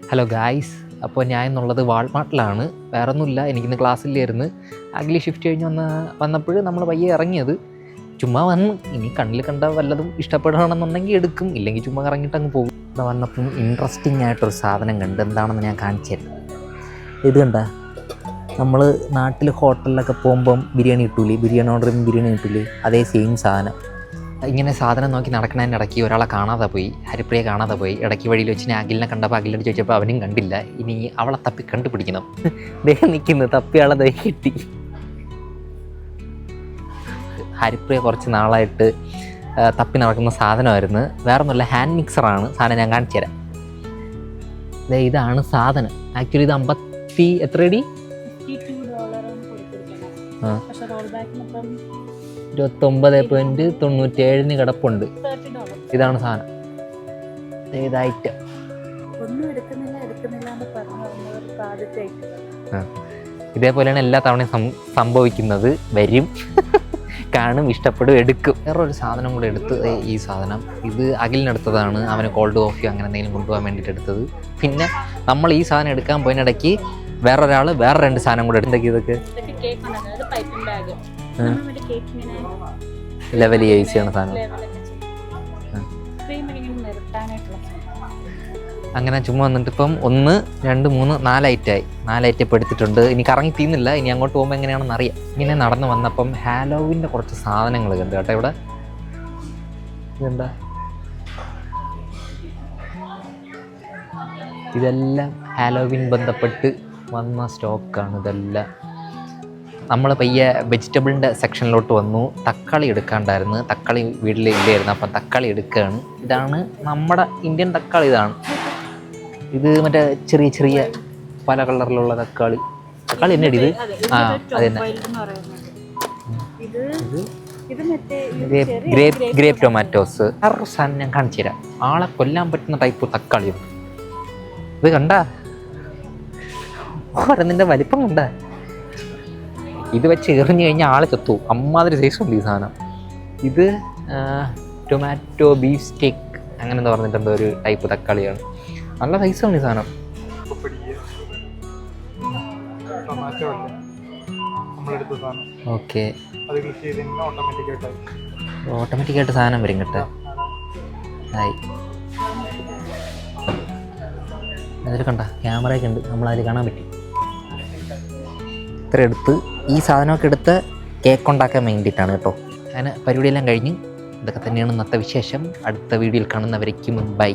Hello guys, അപ്പോൾ ഞാൻ എന്നുള്ളത് വാൾമാർട്ടിലാണ്. വേറെ ഒന്നുമില്ല, എനിക്കിന്ന് ക്ലാസ്സിലായിരുന്നു. അഗ്ലി ഷിഫ്റ്റ് കഴിഞ്ഞ് വന്നപ്പോൾ നമ്മൾ പയ്യെ ഇറങ്ങിയത്. ചുമ്മാ വന്ന് ഇനി കണ്ണിൽ കണ്ട വല്ലതും ഇഷ്ടപ്പെടുകയാണെന്നുണ്ടെങ്കിൽ എടുക്കും, ഇല്ലെങ്കിൽ ചുമ്മാ ഇറങ്ങിയിട്ട് അങ്ങ് പോകും. ഇവിടെ വന്നപ്പം ഇൻട്രസ്റ്റിംഗ് ആയിട്ടൊരു സാധനം കണ്ട്, എന്താണെന്ന് ഞാൻ കാണിച്ചു തരാം. ഇത് കണ്ട, നമ്മൾ നാട്ടിൽ ഹോട്ടലിലൊക്കെ പോകുമ്പം ബിരിയാണി കിട്ടൂലേ, ബിരിയാണി ഓർഡർ ചെയ്യുമ്പോൾ ബിരിയാണി കിട്ടൂലേ, അതേ സെയിം സാധനം. ഇങ്ങനെ സാധനം നോക്കി നടക്കുന്നതിൻ്റെ ഇടയ്ക്ക് ഒരാളെ കാണാതെ പോയി, ഹരിപ്രിയെ കാണാതെ പോയി. ഇടയ്ക്ക് വഴിയിൽ വെച്ച് ഞാൻ അഖിലിനെ കണ്ടപ്പോൾ അഖിലിനോട് ചോദിച്ചപ്പോൾ അവനും കണ്ടില്ല. ഇനി അവളെ തപ്പി കണ്ടുപിടിക്കണം. ദേഹം നിൽക്കുന്നു, തപ്പിയാളെ ദേ കിട്ടി. ഹരിപ്രിയ കുറച്ച് നാളായിട്ട് തപ്പി നടക്കുന്ന സാധനമായിരുന്നു. വേറെ ഒന്നുമില്ല, ഹാൻഡ് മിക്സറാണ് സാധനം. ഞാൻ കാണിച്ചു തരാം. ഇതാണ് സാധനം. ആക്ച്വലി ഇത് 50 എത്രയടി? ആ, 29.97 കിടപ്പുണ്ട്. ഇതാണ് സാധനം. ഇതായിട്ട് ഇതേപോലെയാണ് എല്ലാ തവണയും സംഭവിക്കുന്നത്. വരും, കാണും, ഇഷ്ടപ്പെടും, എടുക്കും. വേറൊരു സാധനം കൂടെ എടുത്ത്, ഈ സാധനം ഇത് അഖിലിനെടുത്തതാണ്. അവന് കോൾഡ് കോഫി അങ്ങനെ എന്തെങ്കിലും കൊണ്ടുപോകാൻ വേണ്ടിയിട്ട് എടുത്തത്. പിന്നെ നമ്മൾ ഈ സാധനം എടുക്കാൻ പോയതിനിടയ്ക്ക് വേറൊരാൾ വേറെ 2 സാധനം കൂടെ എടുത്തൊക്കെ. ഇതൊക്കെ ലെവൽ യൂസ് ചെയ്യണ സാധനം. അങ്ങനെ ചുമ്മാ വന്നിട്ട് ഇപ്പം 1, 2, 3, 4 ഐറ്റമായി. 4 ഐറ്റം ഇപ്പോൾ എടുത്തിട്ടുണ്ട്. ഇനി കറങ്ങി തീർന്നില്ല, ഇനി അങ്ങോട്ട് പോകുമ്പോൾ എങ്ങനെയാണെന്ന് അറിയാം. ഇങ്ങനെ നടന്ന് വന്നപ്പം ഹാലോവിൻ്റെ കുറച്ച് സാധനങ്ങൾ കണ്ടു കേട്ടോ. ഇവിടെ ഇതെന്താ, ഇതെല്ലാം ഹാലോവിൻ ബന്ധപ്പെട്ട് വന്ന സ്റ്റോക്കാണ്. ഇതെല്ലാം നമ്മൾ പയ്യെ വെജിറ്റബിളിൻ്റെ സെക്ഷനിലോട്ട് വന്നു. തക്കാളി എടുക്കാണ്ടായിരുന്നു, തക്കാളി വീട്ടിൽ ഇല്ലായിരുന്നു. അപ്പം തക്കാളി എടുക്കുകയാണ്. ഇതാണ് നമ്മുടെ ഇന്ത്യൻ തക്കാളി. ഇത് മറ്റേ ചെറിയ ചെറിയ പല കളറിലുള്ള തക്കാളി തന്നെ ഇത്. ആ, അത് തന്നെ. Grape tomatoes. വേറൊരു സാധനം ഞാൻ കാണിച്ചു തരാം. ആളെ കൊല്ലാൻ പറ്റുന്ന ടൈപ്പ് തക്കാളിയുണ്ട്. ഇത് കണ്ട ഓരോന്നിൻ്റെ വലിപ്പം കണ്ട. ഇത് വെച്ച് എറിഞ്ഞു കഴിഞ്ഞാൽ ആളെ ചത്തു. അമ്മാതിരി സൈസുണ്ട് ഈ സാധനം. ഇത് ടൊമാറ്റോ ബീഫ് സ്റ്റേക്ക് അങ്ങനെ എന്താ പറഞ്ഞിട്ട് എന്തോ ഒരു ടൈപ്പ് തക്കാളിയാണ്. നല്ല സൈസാണ് ഈ സാധനം. ഓക്കെ, ഓട്ടോമാറ്റിക്കായിട്ട് സാധനം വരും കേട്ടോ. ആയി അതിൽ കണ്ട ക്യാമറയൊക്കെ ഉണ്ട്, നമ്മളതിൽ കാണാൻ പറ്റും. ഇത്ര എടുത്ത് ഈ സാധനമൊക്കെ എടുത്ത് കേക്ക് ഉണ്ടാക്കാൻ വേണ്ടിയിട്ടാണ് കേട്ടോ. അങ്ങനെ പരിപാടിയെല്ലാം കഴിഞ്ഞ് ഇതൊക്കെ തന്നെയാണ് ഇന്നത്തെ വിശേഷം. അടുത്ത വീഡിയോയിൽ കാണുന്നവരേക്കും ബൈ.